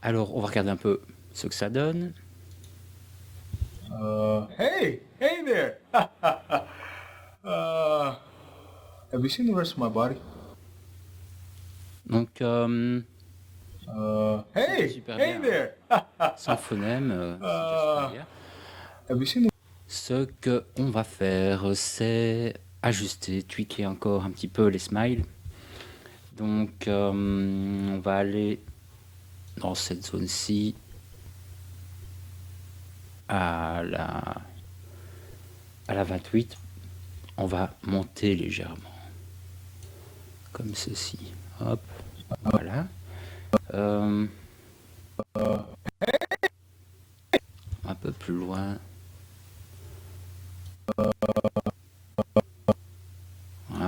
Alors, on va regarder un peu ce que ça donne. Hey there! uh, have you seen the rest of my body? Donc, c'est déjà Hey! super Hey bien, hein. there! Sans phonème, c'est déjà super uh, bien. have you seen the... Ce que on va faire, c'est ajuster, tweaker encore un petit peu les smiles. Donc, on va aller dans cette zone-ci à la 28. On va monter légèrement, comme ceci. Hop, voilà. Un peu plus loin.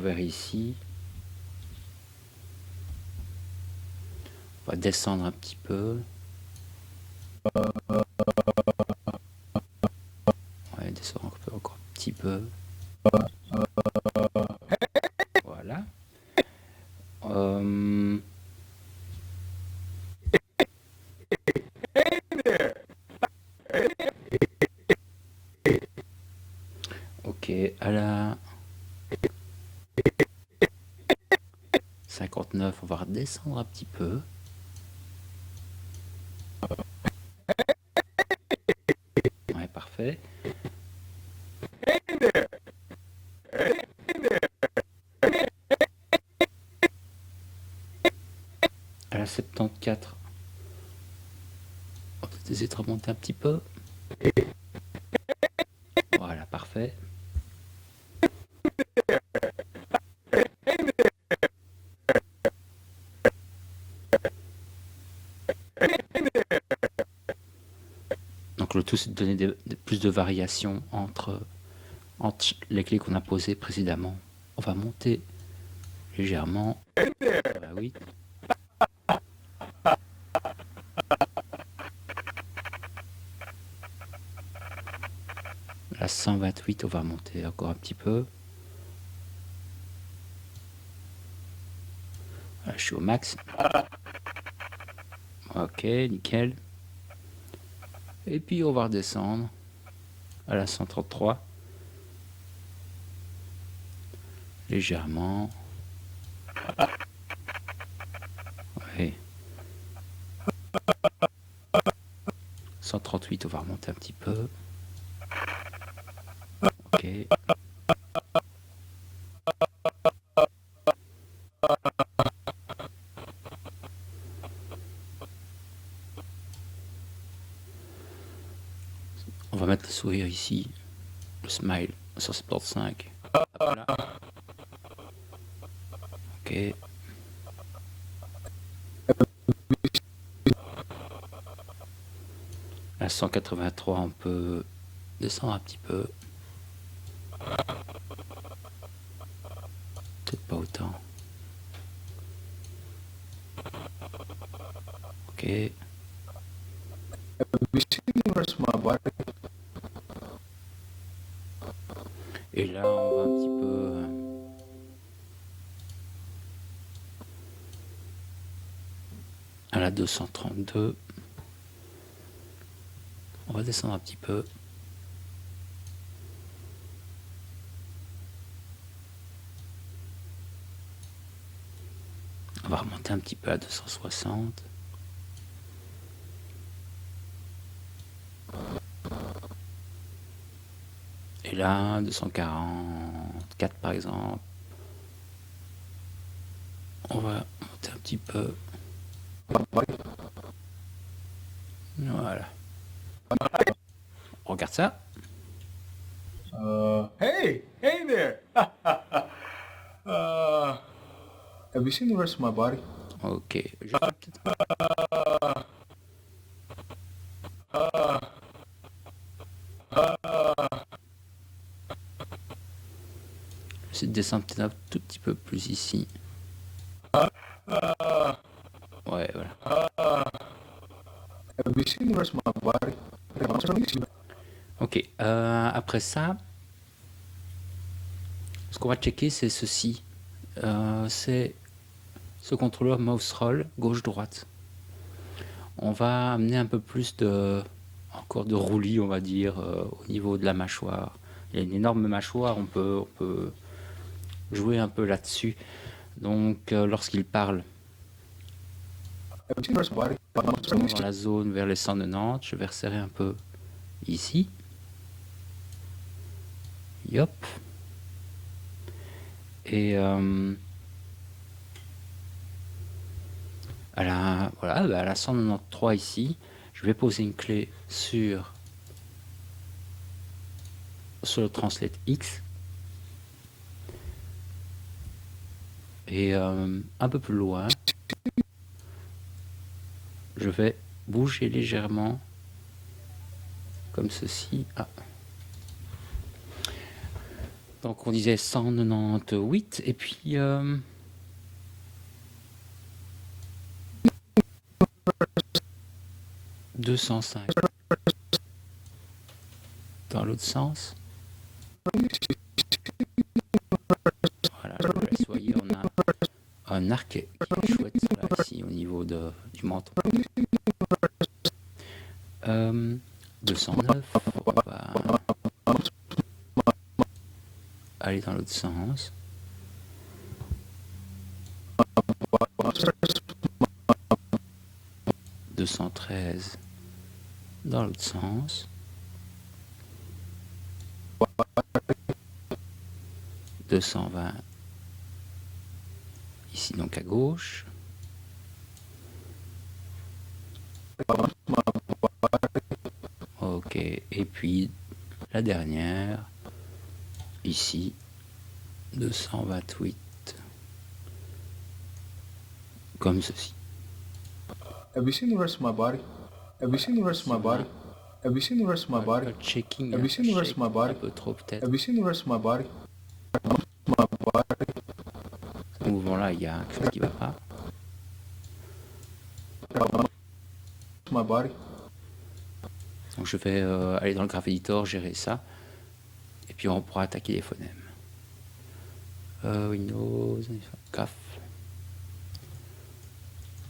Vers ici. On va descendre un petit peu. On va descendre encore un petit peu. Voilà. Ok, à la 59, on va redescendre un petit peu. Ouais, parfait. À la 74, on va peut-être essayer de remonter un petit peu. Voilà, parfait. Donc le tout, c'est de donner plus de variations entre les clés qu'on a posées précédemment. On va monter légèrement sur la 8. La 128, on va monter encore un petit peu. Là, je suis au max. Ok, nickel. Et puis on va redescendre à la 133. Légèrement. Ouais. 138, on va remonter un petit peu. Ok. On va mettre le sourire ici. Le smile 175. Hop là. Ok. À 183, on peut descendre un petit peu. Peut-être pas autant. Ok. Et Have you seen the rest of my body? là, on va un petit peu à la 232. On va descendre un petit peu. On va remonter un petit peu à 260. Et là, 244 par exemple. On va monter un petit peu. Voilà. On regarde ça. Hey! Hey there! Have you seen the rest of my body? Ok. Je vais peut-être essayer de descendre peut-être un tout petit peu plus ici. Ouais, voilà. Have you seen the rest of my body? Ok. Après ça, ce qu'on va checker, c'est ceci. C'est ce contrôleur mouse roll gauche-droite. On va amener un peu plus encore de roulis, on va dire, au niveau de la mâchoire. Il y a une énorme mâchoire, on peut jouer un peu là-dessus. Donc, lorsqu'il parle, dans la zone vers les 190, je vais resserrer un peu ici. Yop. Et à la 193 ici, je vais poser une clé sur le translate X. Et un peu plus loin, je vais bouger légèrement comme ceci. Ah. Donc on disait 198 et puis 205 dans l'autre sens. Voilà, je le laisse. Voyez, on a un arc qui est chouette là, ici au niveau du menton. 209, on va aller dans l'autre sens. 213 dans l'autre sens. 220 ici donc à gauche. Ok, et puis la dernière ici 228 comme ceci. Have you seen the rest of my body? Have you seen the rest of my body? Have you seen the rest of my body? Checking, Have you seen the rest of my body? un peu trop peut-être. Have you seen the rest of my body? Ce mouvement-là, il y a quelque chose qui ne va pas. My body. Donc je vais aller dans le Graph Editor, gérer ça. Et puis on pourra attaquer les phonèmes. Windows, Graph.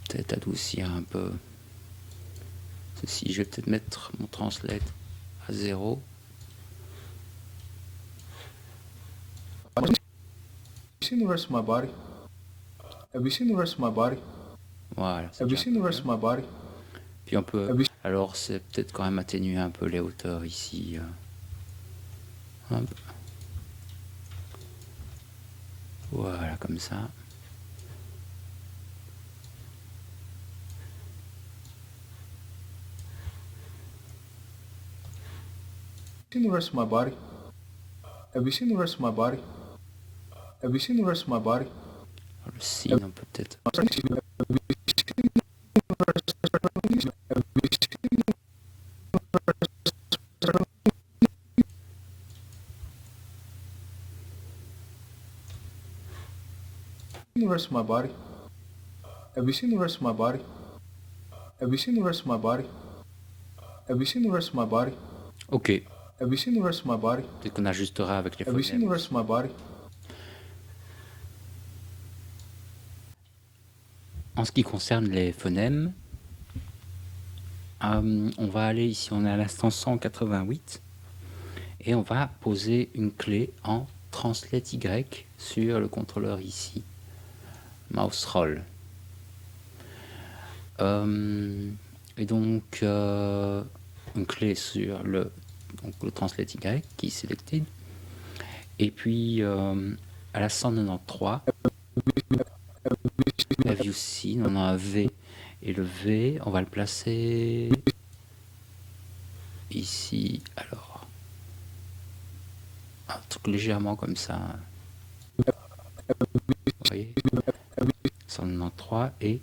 Peut-être adoucir un peu ceci. Je vais peut-être mettre mon translate à 0. Have you seen the rest of my body? Have you seen the rest of my body? Voilà. Have you seen the rest of my body? Puis on peut. Alors c'est peut-être quand même atténuer un peu les hauteurs ici. Hop. Voilà, comme ça. Have you seen the rest of my body? Have you seen the rest of my body? Have you seen the rest of my body? Le signe, on peut peut-être. The rest of my body? Have you seen the rest of my body? Have you seen the rest of my body? Have you seen the rest of my body? Ok. Have you seen the rest of my body? Peut-être qu'on ajustera avec les Have you seen the phonèmes. rest of my body? En ce qui concerne les phonèmes, on va aller ici, on est à l'instant 188 et on va poser une clé en translate Y sur le contrôleur ici, mouse roll. Et donc une clé sur le translate Y qui est selected, et puis à la 193 have you seen, on a un V, et le V on va le placer ici, alors un truc légèrement comme ça, vous voyez, 193 et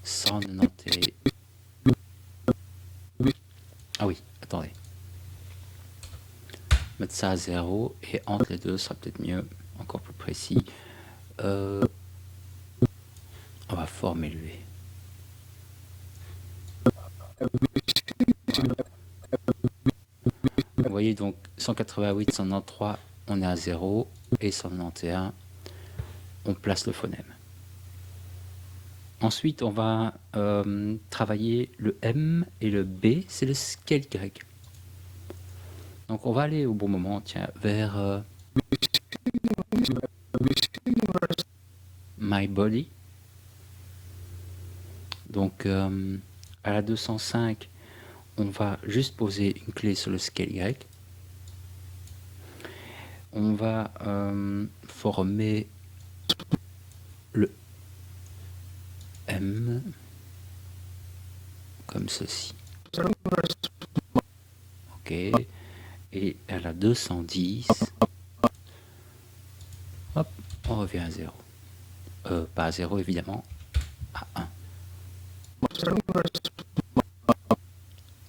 191. Ah oui, attendez. Mettre ça à 0 et entre les deux sera peut-être mieux, encore plus précis. On va former le V. Vous voyez donc 188, 193, on est à 0 et 191, on place le phonème. Ensuite, on va travailler le M et le B, c'est le scale Y. Donc on va aller au bon moment, tiens, vers My Body. Donc à la 205, on va juste poser une clé sur le scale Y. On va former le M comme ceci. Ok. Et à la 210, hop, on revient à 0. Pas à 0 évidemment, à 1.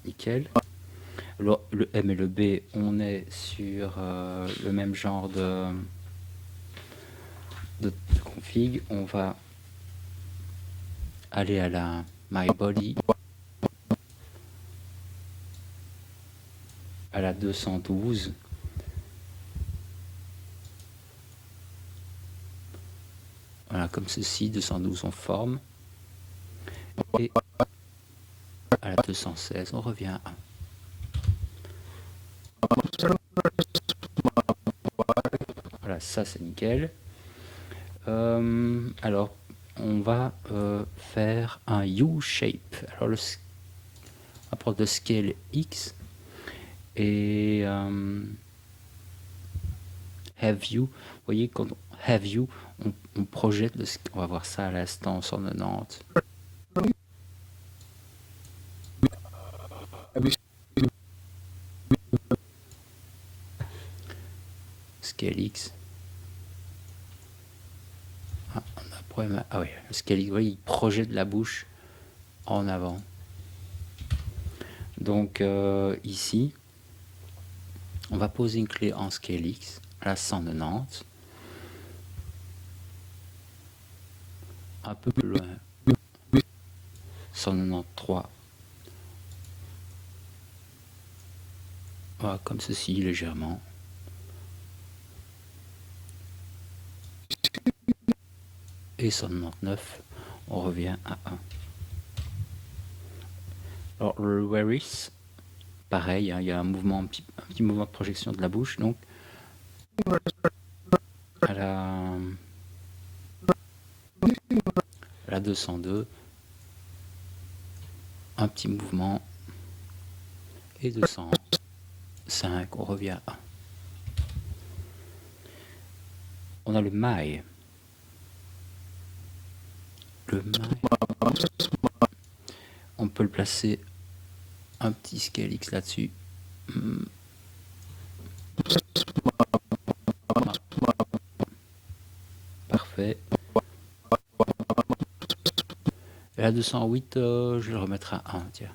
Nickel. Alors, le M et le B, on est sur le même genre de config. On va aller à la My Body, à la 212. Voilà, comme ceci, 212 on forme. Et à la 216, on revient à 1. Voilà, ça c'est nickel. Alors, on va faire un U-shape. Alors, on va prendre le scale X et have you. Vous voyez, quand on have you, on projette le scale. On va voir ça à l'instant 190. Scale X. Ah, on a un problème. Ah oui, le scale X, vous voyez, il projette la bouche en avant. Donc ici, on va poser une clé en scale X à la 190. Un peu plus loin. 193. Voilà, comme ceci, légèrement. Et 199, on revient à 1. Alors le where is, pareil, hein, il y a un mouvement, un petit mouvement de projection de la bouche, donc à la 202, un petit mouvement, et 205, on revient à 1. On a le my. Le my, on peut le placer un petit scale X là-dessus. Parfait. Et la 208, je vais le remettre à 1, tiens.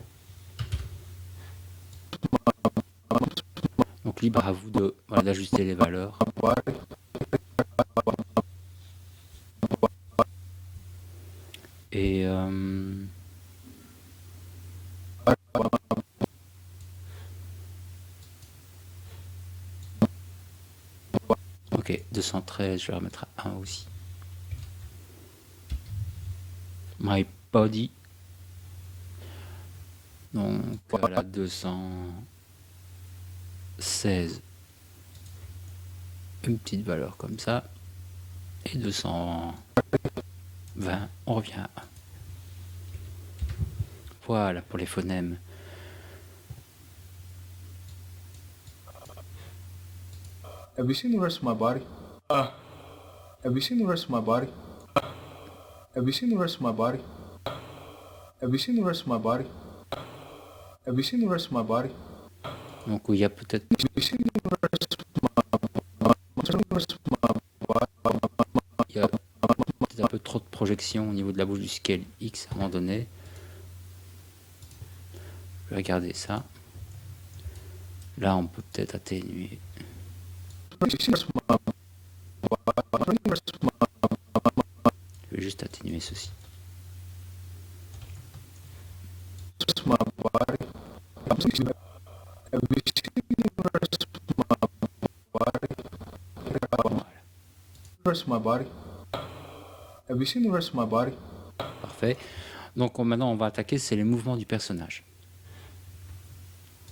Donc libre à vous de d'ajuster les valeurs. Et ok, 213, je vais remettre à 1 aussi. My body. Donc à la 216, une petite valeur comme ça. Et 220, on revient à 1. Voilà pour les phonèmes. Have you seen the rest of my body? Have you seen the rest of my body? Have you seen the rest of my body? Have you seen the rest of my body? Have you seen the rest of my body? Donc il y a peut-être un peu trop de projection au niveau de la bouche du scale X à un moment donné. Je vais regarder ça. Là, on peut peut-être atténuer. Je vais juste atténuer ceci. Parfait. Donc maintenant, on va attaquer, c'est les mouvements du personnage.